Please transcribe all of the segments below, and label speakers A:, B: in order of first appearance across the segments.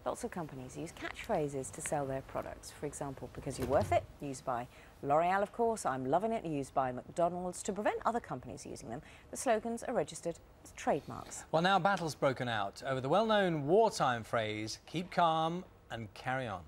A: Lots of companies use catchphrases to sell their products. For example, because you're worth it, used by L'Oreal, of course, I'm loving it, used by McDonald's. To prevent other companies using them, the slogans are registered as trademarks.
B: Well, now battle's broken out over the well-known wartime phrase, keep calm and carry on.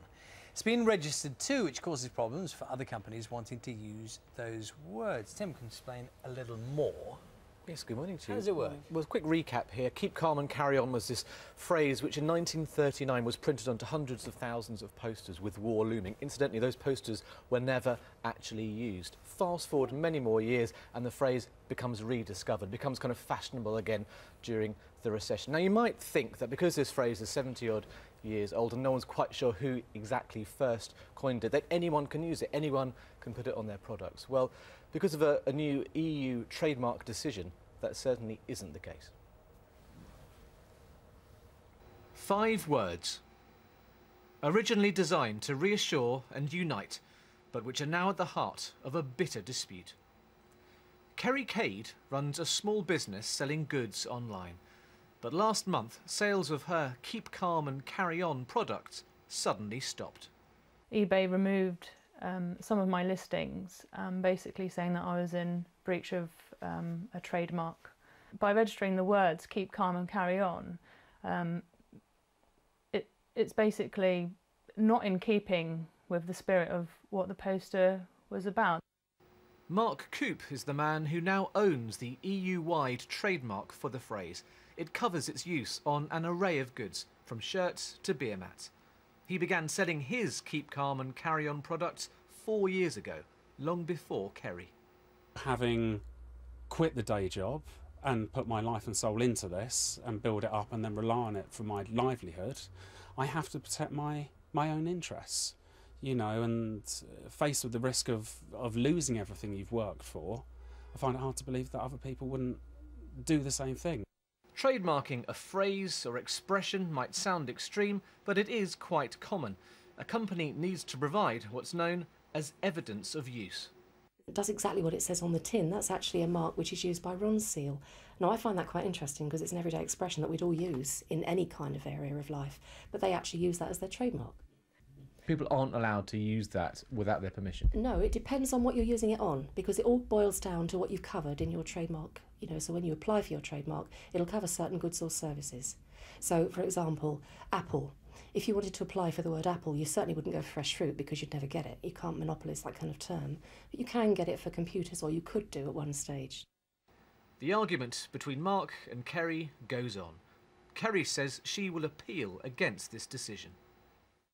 B: It's been registered too, which causes problems for other companies wanting to use those words. Tim can explain a little more.
C: Yes, good morning to you.
B: How does it work?
C: Well, a quick recap here. Keep calm and carry on was this phrase which in 1939 was printed onto hundreds of thousands of posters with war looming. Incidentally, those posters were never actually used. Fast forward many more years and the phrase becomes rediscovered, becomes kind of fashionable again during the recession. Now, you might think that because this phrase is 70-odd years old and no one's quite sure who exactly first coined it, that anyone can use it, anyone can put it on their products. Well, because of a new EU trademark decision, that certainly isn't the case.
D: 5 words. Originally designed to reassure and unite, but which are now at the heart of a bitter dispute. Kerry Cade runs a small business selling goods online. But last month, sales of her Keep Calm and Carry On products suddenly stopped.
E: eBay removed some of my listings, basically saying that I was in breach of a trademark. By registering the words "keep calm and carry on," it's basically not in keeping with the spirit of what the poster was about.
D: Mark Coop is the man who now owns the EU-wide trademark for the phrase. It covers its use on an array of goods, from shirts to beer mats. He began selling his Keep Calm and Carry On products 4 years ago, long before Kerry.
F: Having quit the day job and put my life and soul into this and build it up and then rely on it for my livelihood, I have to protect my own interests, you know, and faced with the risk of losing everything you've worked for, I find it hard to believe that other people wouldn't do the same thing.
D: Trademarking a phrase or expression might sound extreme, but it is quite common. A company needs to provide what's known as evidence of use.
G: It does exactly what it says on the tin. That's actually a mark which is used by Ronseal. Now, I find that quite interesting because it's an everyday expression that we'd all use in any kind of area of life, but they actually use that as their trademark.
C: People aren't allowed to use that without their permission?
G: No, it depends on what you're using it on, because it all boils down to what you've covered in your trademark. You know, so when you apply for your trademark, it'll cover certain goods or services. So, for example, Apple. If you wanted to apply for the word apple, you certainly wouldn't go for fresh fruit because you'd never get it. You can't monopolise that kind of term. But you can get it for computers, or you could do at one stage.
D: The argument between Mark and Kerry goes on. Kerry says she will appeal against this decision.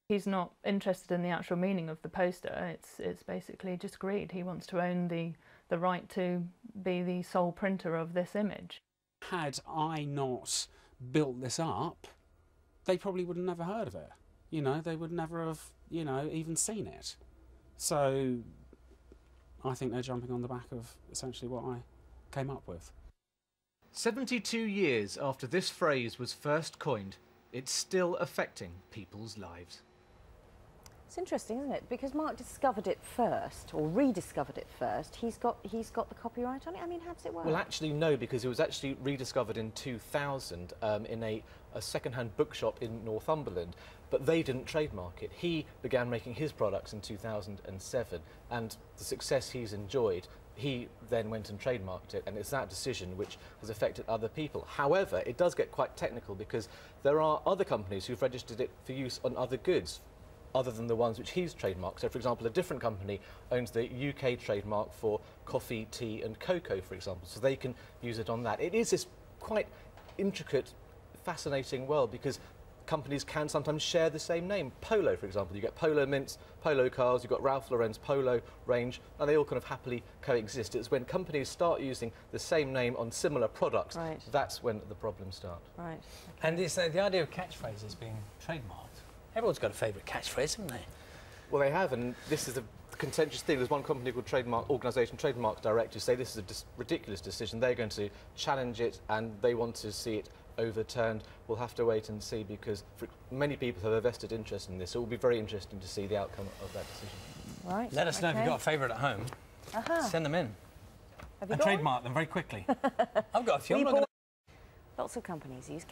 E: He's not interested in the actual meaning of the poster. It's basically just greed. He wants to own the right to be the sole printer of this image.
F: Had I not built this up, they probably would have never heard of it. You know, they would never have, you know, even seen it. So I think they're jumping on the back of essentially what I came up with.
D: 72 years after this phrase was first coined, it's still affecting people's lives.
A: It's interesting, isn't it? Because Mark discovered it first, or rediscovered it first. He's got the copyright on it. I mean, how does it work?
C: Well, actually, no, because it was actually rediscovered in 2000 in a second-hand bookshop in Northumberland, but they didn't trademark it. He began making his products in 2007, and the success he's enjoyed, he then went and trademarked it, and it's that decision which has affected other people. However, it does get quite technical because there are other companies who've registered it for use on other goods other than the ones which he's trademarked. So, for example, a different company owns the UK trademark for coffee, tea and cocoa, for example, so they can use it on that. It is this quite intricate, fascinating world because companies can sometimes share the same name. Polo, for example, you get Polo mints, Polo cars, you've got Ralph Lauren's Polo range, and they all kind of happily coexist. It's when companies start using the same name on similar products,
A: right,
C: that's when the problems start.
A: Right. Okay.
B: And it's the idea of catchphrases being trademarked. Everyone's got a favourite catchphrase, haven't they?
C: Well, they have, and this is the contentious thing. There's one company called Trademark Direct who say this is a ridiculous decision. They're going to challenge it and they want to see it overturned. We'll have to wait and see because many people have a vested interest in this. It will be very interesting to see the outcome of that decision.
A: Right.
B: Let us know if you've got a favourite at home. Send them in.
A: Have you
B: and
A: got
B: trademark them very quickly. I've got a few.
A: Lots of companies use